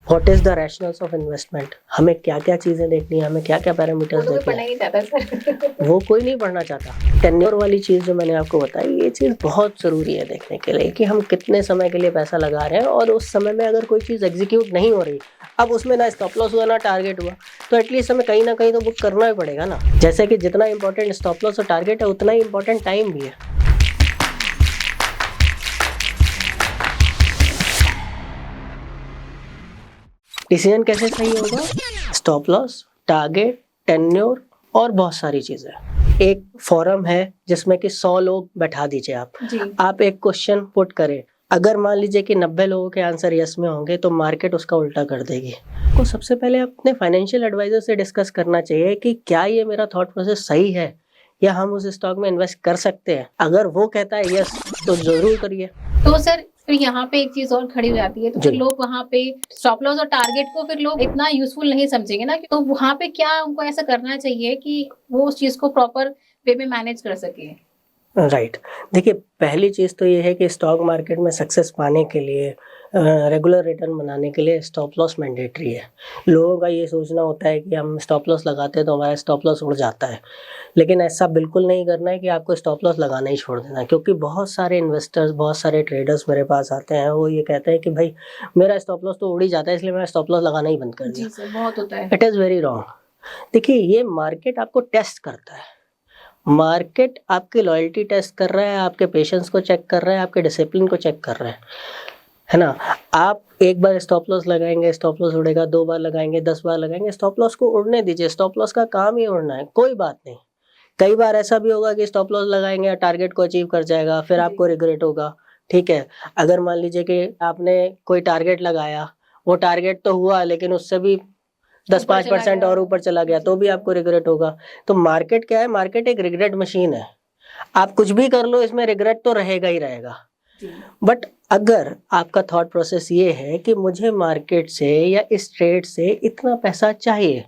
What is the rationals of investment, हमें क्या क्या चीजें देखनी है, हमें क्या क्या पैरामीटर्स देखने पढ़ना ही चाहता सर। वो कोई नहीं पढ़ना चाहता। टेन्योर वाली चीज जो मैंने आपको बताई, ये चीज बहुत जरूरी है देखने के लिए कि हम कितने समय के लिए पैसा लगा रहे हैं, और उस समय में अगर कोई चीज एग्जीक्यूट नहीं हो रही, अब उसमें ना स्टॉप लॉस हुआ ना टारगेट हुआ, तो एटलीस्ट हमें कहीं ना कहीं तो बुक करना ही पड़ेगा ना। जैसे कि जितना इंपॉर्टेंट स्टॉप लॉस और टारगेट है, उतना ही इंपॉर्टेंट टाइम भी है। डिसीजन कैसे सही होगा? स्टॉप लॉस, टारगेट, टेन्योर और बहुत सारी चीजें। एक फोरम है जिसमें कि 100 लोग बैठा दीजिए आप एक क्वेश्चन पुट करें, अगर मान लीजिए कि 90 लोगों के आंसर यस में होंगे तो मार्केट उसका उल्टा कर देगी। तो सबसे पहले अपने फाइनेंशियल एडवाइजर से डिस्कस करना चाहिए कि क्या ये मेरा थॉट प्रोसेस सही है, या हम उस स्टॉक में इन्वेस्ट कर सकते हैं। अगर वो कहता है यस, तो जरूर करिए। तो सर फिर यहाँ पे एक चीज और खड़ी हो जाती है, तो फिर जी। लोग वहाँ पे स्टॉप लॉस और टारगेट को फिर लोग इतना यूजफुल नहीं समझेंगे ना, तो वहाँ पे क्या उनको ऐसा करना चाहिए कि वो उस चीज को प्रॉपर वे में मैनेज कर सके? राइट। देखिए, पहली चीज़ तो ये है कि स्टॉक मार्केट में सक्सेस पाने के लिए, रेगुलर रिटर्न बनाने के लिए स्टॉप लॉस मैंडेटरी है। लोगों का ये सोचना होता है कि हम स्टॉप लॉस लगाते हैं तो हमारा स्टॉप लॉस उड़ जाता है, लेकिन ऐसा बिल्कुल नहीं करना है कि आपको स्टॉप लॉस लगाना ही छोड़ देना है। क्योंकि बहुत सारे इन्वेस्टर्स, बहुत सारे ट्रेडर्स मेरे पास आते हैं, वो ये कहते हैं कि भाई मेरा स्टॉप लॉस तो उड़ ही जाता है, इसलिए मैंने स्टॉप लॉस लगाना ही बंद कर दिया। जी सर, बहुत होता है। It is very wrong. देखिए, ये मार्केट आपको टेस्ट करता है। मार्केट आपकी लॉयल्टी टेस्ट कर रहा है, आपके पेशेंस को चेक कर रहा है, आपके डिसिप्लिन को चेक कर रहा है ना। आप एक बार स्टॉप लॉस लगाएंगे, स्टॉप लॉस उड़ेगा, 2 बार लगाएंगे, 10 बार लगाएंगे, स्टॉप लॉस को उड़ने दीजिए। स्टॉप लॉस का काम ही उड़ना है, कोई बात नहीं। कई बार ऐसा भी होगा कि स्टॉप लॉस लगाएंगे और टारगेट को अचीव कर जाएगा, फिर आपको रिग्रेट होगा। ठीक है, अगर मान लीजिए कि आपने कोई टारगेट लगाया, वो टारगेट तो हुआ लेकिन उससे भी 10-5% और ऊपर चला गया, तो भी आपको रिग्रेट होगा। तो मार्केट क्या है? मार्केट एक रिग्रेट मशीन है। आप कुछ भी कर लो, इसमें रिग्रेट तो रहेगा ही रहेगा। बट अगर आपका थॉट प्रोसेस ये है कि मुझे मार्केट से या इस ट्रेड से इतना पैसा चाहिए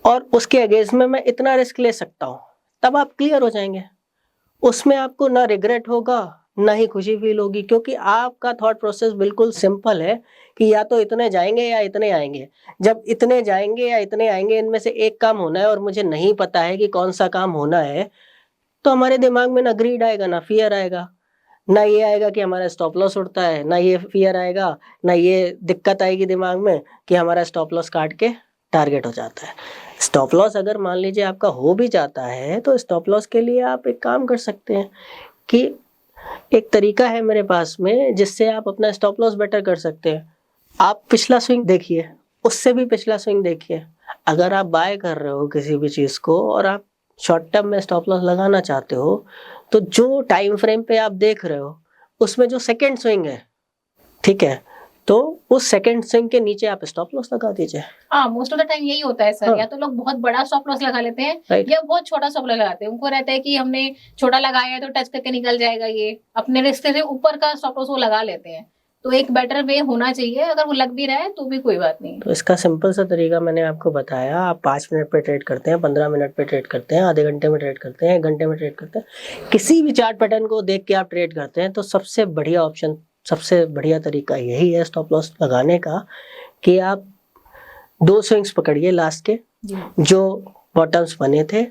और उसके अगेंस्ट में मैं इतना रिस्क ले सकता हूँ, तब आप क्लियर हो जाएंगे। उसमें आपको ना रिग्रेट होगा, ना ही खुशी फील होगी, क्योंकि आपका थॉट प्रोसेस बिल्कुल सिंपल है कि या तो इतने जाएंगे या इतने आएंगे। जब इतने जाएंगे या इतने आएंगे, इनमें से एक काम होना है और मुझे नहीं पता है कि कौन सा काम होना है, तो हमारे दिमाग में ना ग्रीड आएगा, ना फियर आएगा। ना ये आएगा कि हमारा स्टॉप लॉस उड़ता है, ना ये फियर आएगा, ना ये दिक्कत आएगी दिमाग में कि हमारा स्टॉप लॉस काट के टारगेट हो जाता है। स्टॉप लॉस अगर मान लीजिए आपका हो भी जाता है, तो स्टॉप लॉस के लिए आप एक काम कर सकते हैं कि एक तरीका है मेरे पास में जिससे आप अपना स्टॉप लॉस बेटर कर सकते हैं। आप पिछला स्विंग देखिए, उससे भी पिछला स्विंग देखिए। अगर आप बाय कर रहे हो किसी भी चीज को और आप शॉर्ट टर्म में स्टॉप लॉस लगाना चाहते हो, तो जो टाइम फ्रेम पे आप देख रहे हो उसमें जो सेकंड स्विंग है, ठीक है, तो उस सेकंड स्विंग के नीचे आप स्टॉप लॉस लगा दीजिए। हाँ, मोस्ट ऑफ द टाइम यही होता है सर। या तो लोग बहुत बड़ा स्टॉप लॉस लगा लेते हैं या बहुत छोटा स्टॉप लॉस लगाते हैं। उनको रहता है कि हमने छोटा लगाया है तो टच करके निकल जाएगा, ये अपने रिस्क से ऊपर का स्टॉप लॉस वो लगा लेते हैं। तो एक बेटर वे होना चाहिए, अगर वो लग भी रहा है तो भी कोई बात नहीं। तो इसका सिंपल सा तरीका मैंने आपको बताया। आप 5 मिनट पे ट्रेड करते हैं, 15 मिनट पे ट्रेड करते हैं, आधे घंटे में ट्रेड करते हैं, 1 घंटे में ट्रेड करते हैं, किसी भी चार्ट पैटर्न को देख के आप ट्रेड करते हैं, तो सबसे बढ़िया ऑप्शन, सबसे बढ़िया तरीका यही है स्टॉप लॉस लगाने का, कि आप 2 स्विंग्स पकड़िए लास्ट के, जो बॉटम्स बने थे।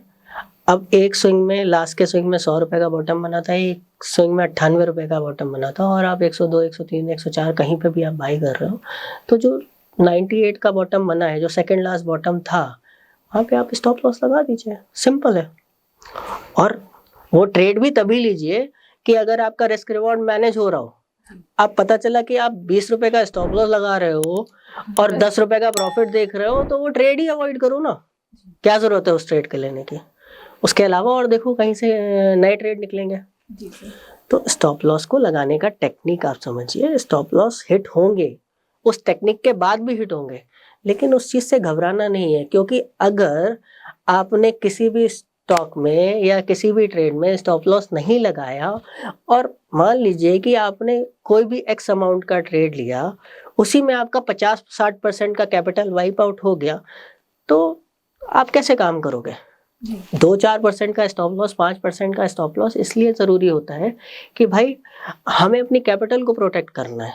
अब एक स्विंग में, लास्ट के स्विंग में 100 रुपए का बॉटम बना था, एक स्विंग में 98 रुपए का बॉटम बना था, और आप 102, 103, 104 कहीं पे भी आप बाई कर रहे हो, तो जो 98 का बॉटम बना है, जो सेकंड लास्ट बॉटम था, वहाँ पे आप स्टॉप लॉस लगा दीजिए। सिंपल है। और वो ट्रेड भी तभी लीजिए कि अगर आपका रिस्क रिवॉर्ड मैनेज हो रहा हो। आप पता चला कि आप 20 रुपए का स्टॉप लॉस लगा रहे हो और 10 रुपए का प्रॉफिट देख रहे हो, तो वो ट्रेड ही अवॉइड करो ना। क्या जरूरत है उस ट्रेड के लेने की? उसके अलावा और देखो कहीं से नए ट्रेड निकलेंगे। तो स्टॉप लॉस को लगाने का टेक्निक आप समझिए। स्टॉप लॉस हिट होंगे, उस टेक्निक के बाद भी हिट होंगे, लेकिन उस चीज से घबराना नहीं है। क्योंकि अगर आपने किसी भी स्टॉक में या किसी भी ट्रेड में स्टॉप लॉस नहीं लगाया, और मान लीजिए कि आपने कोई भी एक्स अमाउंट का ट्रेड लिया, उसी में आपका 50-60% का कैपिटल वाइप आउट हो गया, तो आप कैसे काम करोगे? 2-4% का स्टॉप लॉस, 5% का स्टॉप लॉस इसलिए जरूरी होता है कि भाई हमें अपनी कैपिटल को प्रोटेक्ट करना है।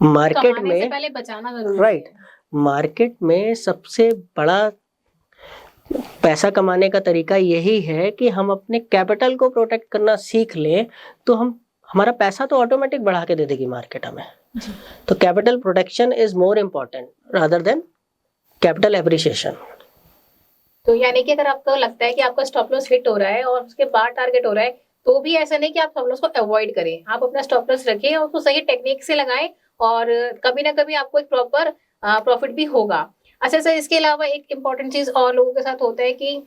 मार्केट कमाने से में, पहले बचाना जरूरी राइट, है। मार्केट में सबसे बड़ा पैसा कमाने का तरीका यही है कि हम अपने कैपिटल को प्रोटेक्ट करना सीख लें, तो हम हमारा पैसा तो ऑटोमेटिक बढ़ा के दे देगी मार्केट हमें। जी। तो capital protection is more important rather than capital appreciation. तो यानी कि अगर आपको लगता है कि आपका स्टॉप लॉस हिट हो रहा है और उसके बाद टारगेट हो रहा है, तो भी ऐसा नहीं कि आप स्टॉप लॉस को अवॉइड करें, आप अपना स्टॉप लॉस रखें और उसको सही टेक्निक से लगाएं और कभी ना कभी आपको एक प्रॉपर प्रॉफिट भी होगा। अच्छा सर, इसके अलावा एक इम्पॉर्टेंट चीज और लोगों के साथ होता है कि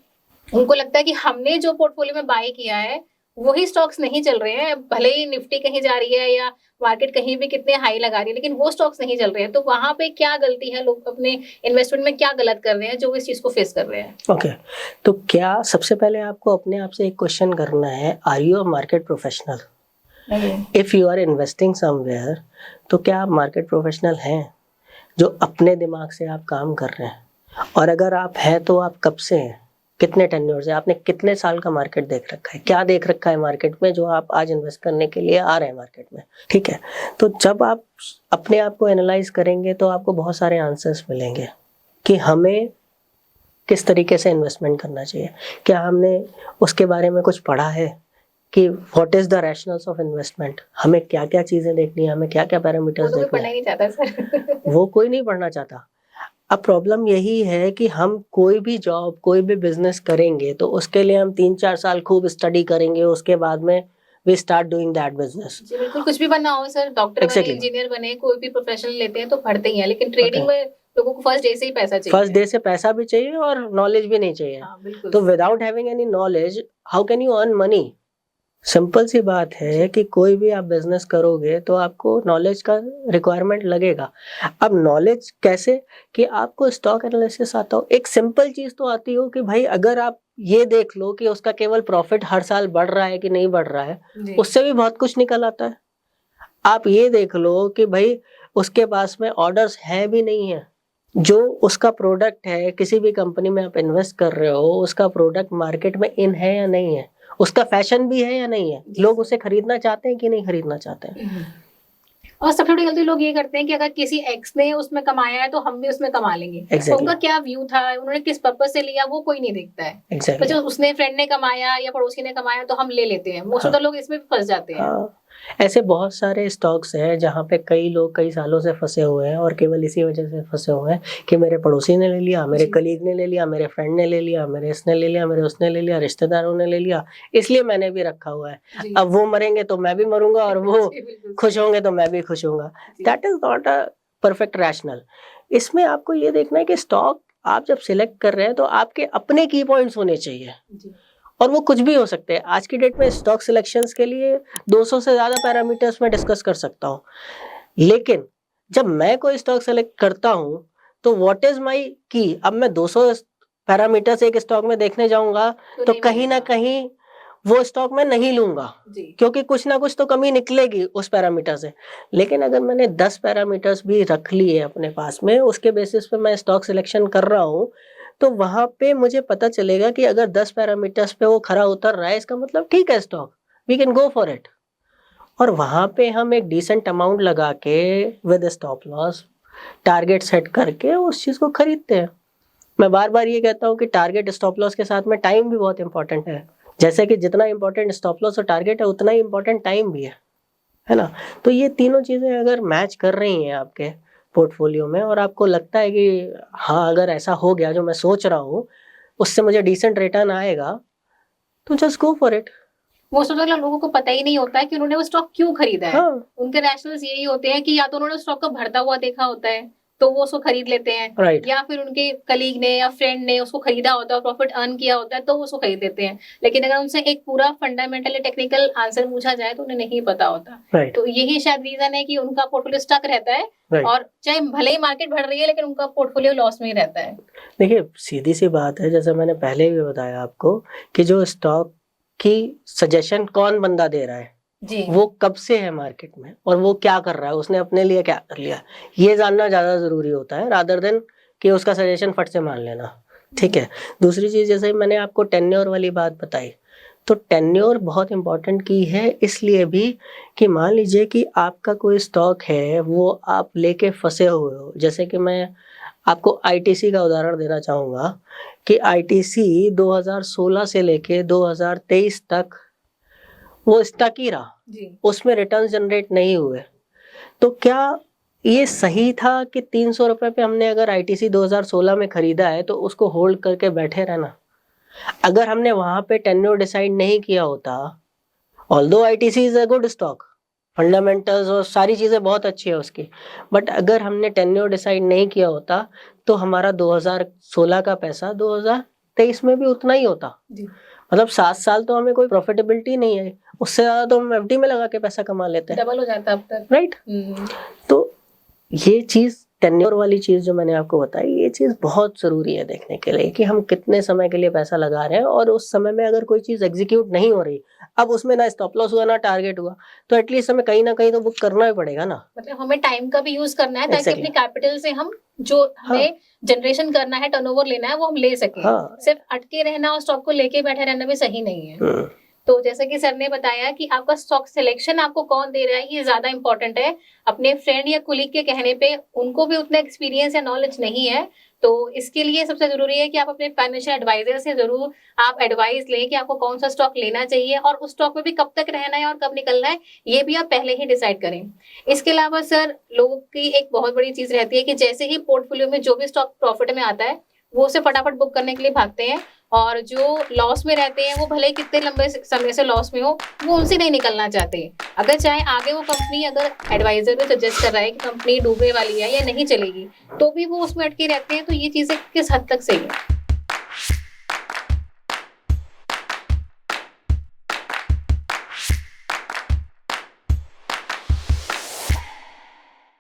उनको लगता है कि हमने जो पोर्टफोलियो में बाय किया है वही स्टॉक्स नहीं चल रहे हैं, भले ही निफ्टी कहीं जा रही है या मार्केट कहीं भी कितने हाई लगा रही है, लेकिन वो स्टॉक्स नहीं चल रहे हैं। तो वहां पे क्या गलती है, लोग अपने इन्वेस्टमेंट में क्या गलत कर रहे हैं जो इस चीज को फेस कर रहे हैं? ओके, तो क्या सबसे पहले आपको अपने आप से एक क्वेश्चन करना है, are you a market professional? If you are investing somewhere, तो क्या आप मार्केट प्रोफेशनल हैं जो अपने दिमाग से आप काम कर रहे हैं? और अगर आप हैं तो आप कब से हैं, कितने टेन्योर से, आपने कितने साल का मार्केट देख रखा है, क्या देख रखा है मार्केट में जो आप आज इन्वेस्ट करने के लिए आ रहे हैं मार्केट में? ठीक है, तो जब आप अपने आप को एनालाइज करेंगे तो आपको बहुत सारे आंसर्स मिलेंगे कि हमें किस तरीके से इन्वेस्टमेंट करना चाहिए। क्या हमने उसके बारे में कुछ पढ़ा है कि what is the rationals of investment, हमें क्या क्या चीजें देखनी है, हमें क्या क्या पैरामीटर्स वो तो कोई देखने पढ़ना हैं? ही नहीं चाहता सर। वो कोई नहीं पढ़ना चाहता। अब प्रॉब्लम यही है कि हम कोई भी जॉब, कोई भी बिजनेस करेंगे तो उसके लिए हम 3-4 साल खूब स्टडी करेंगे, उसके बाद में we start doing that business. जी बिल्कुल, कुछ भी बनना हो सर, डॉक्टर बने, Exactly. इंजीनियर बने, कोई भी प्रोफेशनल लेते हैं तो पढ़ते ही हैं, लेकिन पढ़ते ट्रेडिंग में लोगों को फर्स्ट डे से ही पैसा चाहिए। फर्स्ट डे से पैसा भी चाहिए और नॉलेज भी नहीं चाहिए। हाँ बिल्कुल तो sir. Without having any knowledge how can you earn money? Simple सी बात है कि कोई भी आप बिजनेस करोगे तो आपको नॉलेज का रिक्वायरमेंट लगेगा। अब नॉलेज कैसे, कि आपको स्टॉक एनालिसिस आता हो, एक सिंपल चीज तो आती हो कि भाई अगर आप ये देख लो कि उसका केवल प्रॉफिट हर साल बढ़ रहा है कि नहीं बढ़ रहा है, जी। उससे भी बहुत कुछ निकल आता है। आप ये देख लो कि भाई उसके पास में ऑर्डर्स है भी नहीं है, जो उसका प्रोडक्ट है, किसी भी कंपनी में आप इन्वेस्ट कर रहे हो, उसका प्रोडक्ट मार्केट में इन है या नहीं है, उसका फैशन भी है या नहीं है, लोग उसे खरीदना चाहते हैं कि नहीं खरीदना चाहते हैं। और सबसे बड़ी गलती लोग ये करते हैं कि अगर किसी एक्स ने उसमें कमाया है तो हम भी उसमें कमा लेंगे। तो Exactly. उनका क्या व्यू था, उन्होंने किस पर्पज से लिया, वो कोई नहीं देखता है। तो एग्जैक्टली, जो उसने फ्रेंड ने कमाया या पड़ोसी ने कमाया तो हम ले लेते हैं, मोस्ट ऑफ द लोग इसमें फंस जाते हैं। हाँ, ऐसे बहुत सारे स्टॉक्स हैं जहाँ पे कई लोग कई सालों से फंसे हुए हैं और केवल इसी वजह से फंसे हुए हैं कि मेरे पड़ोसी ने ले लिया, मेरे जी। कलीग ने ले लिया, मेरे फ्रेंड ने ले लिया, मेरे इसने ले लिया, मेरे उसने ले लिया, रिश्तेदारों ने ले लिया, इसलिए मैंने भी रखा हुआ है। जी। अब वो मरेंगे तो मैं भी मरूंगा और वो जी, बिल्कुल खुश सही। होंगे तो मैं भी खुश होऊंगा। जी। That is not a perfect rational. इसमें आपको ये देखना है कि स्टॉक आप जब सिलेक्ट कर रहे हैं तो आपके अपने की पॉइंट्स होने चाहिए, जी। और वो कुछ भी हो सकते हैं। आज की डेट में स्टॉक सिलेक्शंस के लिए 200 से ज्यादा पैरामीटर्स में डिस्कस कर सकता हूँ, लेकिन जब मैं कोई स्टॉक सेलेक्ट करता हूँ तो व्हाट इज माय की, अब मैं 200 पैरामीटर्स एक स्टॉक में देखने जाऊंगा तो नहीं कहीं ना मिलेगा। कहीं वो स्टॉक मैं नहीं लूंगा, जी। क्योंकि कुछ ना कुछ तो कमी निकलेगी उस पैरामीटर से। लेकिन अगर मैंने 10 पैरामीटर्स भी रख लिए अपने पास में, उसके बेसिस पे मैं स्टॉक सिलेक्शन कर रहा हूँ, तो वहां पे मुझे पता चलेगा कि अगर 10 पैरामीटर्स पे वो खरा उतर रहा है, इसका मतलब ठीक है stock, we can go for it. और वहां पे हम एक डिसेंट अमाउंट लगा के with stop loss target set करके उस चीज को खरीदते हैं। मैं बार बार ये कहता हूँ कि टारगेट स्टॉप लॉस के साथ में टाइम भी बहुत इंपॉर्टेंट है। जैसे कि जितना इंपॉर्टेंट स्टॉप लॉस और टारगेट है, उतना ही इंपॉर्टेंट टाइम भी है ना? तो ये तीनों चीजें अगर मैच कर रही हैं आपके पोर्टफोलियो में और आपको लगता है कि हाँ अगर ऐसा हो गया जो मैं सोच रहा हूँ, उससे मुझे डिसेंट रिटर्न आएगा, तो just go for it. Most of the लोगों को पता ही नहीं होता है कि उन्होंने वो स्टॉक क्यों खरीदा है। हाँ, उनके रैशनल्स यही होते हैं कि या तो उन्होंने स्टॉक को बढ़ता हुआ देखा होता है तो वो उसको खरीद लेते हैं, राइट, या फिर उनके कलीग ने या फ्रेंड ने उसको खरीदा होता है, प्रॉफिट अर्न किया होता है तो वो उसको खरीद लेते हैं। लेकिन अगर उनसे एक पूरा फंडामेंटल टेक्निकल आंसर पूछा जाए तो उन्हें नहीं पता होता। राइट, तो यही शायद रीजन है कि उनका पोर्टफोलियो स्टक रहता है, राइट। और चाहे भले ही मार्केट बढ़ रही है लेकिन उनका पोर्टफोलियो लॉस में ही रहता है। देखिए सीधी सी बात है, जैसे मैंने पहले भी बताया आपको कि जो स्टॉक की सजेशन कौन बंदा दे रहा है, जी। वो कब से है मार्केट में और वो क्या कर रहा है, उसने अपने लिए क्या कर लिया, ये जानना ज्यादा जरूरी होता है रादर देन कि उसका सजेशन फट से मान लेना। ठीक है। दूसरी चीज, जैसे मैंने आपको टेन्योर वाली बात बताई, तो टेन्योर बहुत इम्पोर्टेंट की है इसलिए भी कि मान लीजिए कि आपका कोई स्टॉक है वो आप लेके फंसे हुए हो, जैसे कि मैं आपको आईटीसी का उदाहरण देना चाहूँगा कि आईटीसी 2016 से लेके 2023 तक वो स्टक ही रहा, जी उसमें रिटर्न्स जनरेट नहीं हुए। तो क्या ये सही था कि 300 रुपए पे हमने अगर आईटीसी 2016 में खरीदा है तो उसको होल्ड करके बैठे रहना? अगर हमने वहां पे टेन्योर डिसाइड नहीं किया होता, although ITC is a good stock, fundamentals और सारी चीजें बहुत अच्छी है उसकी, बट अगर हमने टेन्योर डिसाइड नहीं किया होता तो हमारा 2016 का पैसा 2023 में भी उतना ही होता। जी मतलब 7 साल तो हमें कोई प्रॉफिटेबिलिटी नहीं है, उससे ज्यादा तो हम एफडी में लगा के पैसा कमा लेते हैं, डबल हो जाता अब तक। राइट? तो ये चीज टेन्योर वाली चीज जो मैंने आपको बताई, ये चीज बहुत जरूरी है देखने के लिए कि हम कितने समय के लिए पैसा लगा रहे हैं, और उस समय में अगर कोई चीज एग्जीक्यूट नहीं हो रही, अब उसमें ना स्टॉप लॉस हुआ ना टारगेट हुआ, तो एटलीस्ट हमें कहीं ना कहीं तो बुक करना ही पड़ेगा ना। मतलब हमें टाइम का भी यूज करना है ताकि Exactly. अपनी कैपिटल से हम जो हमें जनरेशन करना है, टर्नओवर लेना है, वो हम ले सके। हाँ। सिर्फ अटके रहना और स्टॉक को लेके बैठे रहना भी सही नहीं है। हम्म, तो जैसे कि सर ने बताया कि आपका स्टॉक सिलेक्शन आपको कौन दे रहा है, ये ज्यादा इंपॉर्टेंट है। अपने फ्रेंड या कुलीग के कहने पे उनको भी उतना एक्सपीरियंस या नॉलेज नहीं है, तो इसके लिए सबसे जरूरी है कि आप अपने फाइनेंशियल एडवाइजर से जरूर आप एडवाइस लें कि आपको कौन सा स्टॉक लेना चाहिए और उस स्टॉक में भी कब तक रहना है और कब निकलना है, ये भी आप पहले ही डिसाइड करें। इसके अलावा सर, लोगों की एक बहुत बड़ी चीज रहती है कि जैसे ही पोर्टफोलियो में जो भी स्टॉक प्रॉफिट में आता है वो उसे फटाफट बुक करने के लिए भागते हैं, और जो लॉस में रहते हैं वो भले ही कितने लंबे समय से लॉस में हो, वो उनसे नहीं निकलना चाहते। अगर चाहे आगे वो कंपनी, अगर एडवाइजर भी सजेस्ट कर रहा है कि कंपनी डूबने वाली है या नहीं चलेगी, तो भी वो उसमें अटके रहते हैं। तो ये चीजें किस हद तक सही है?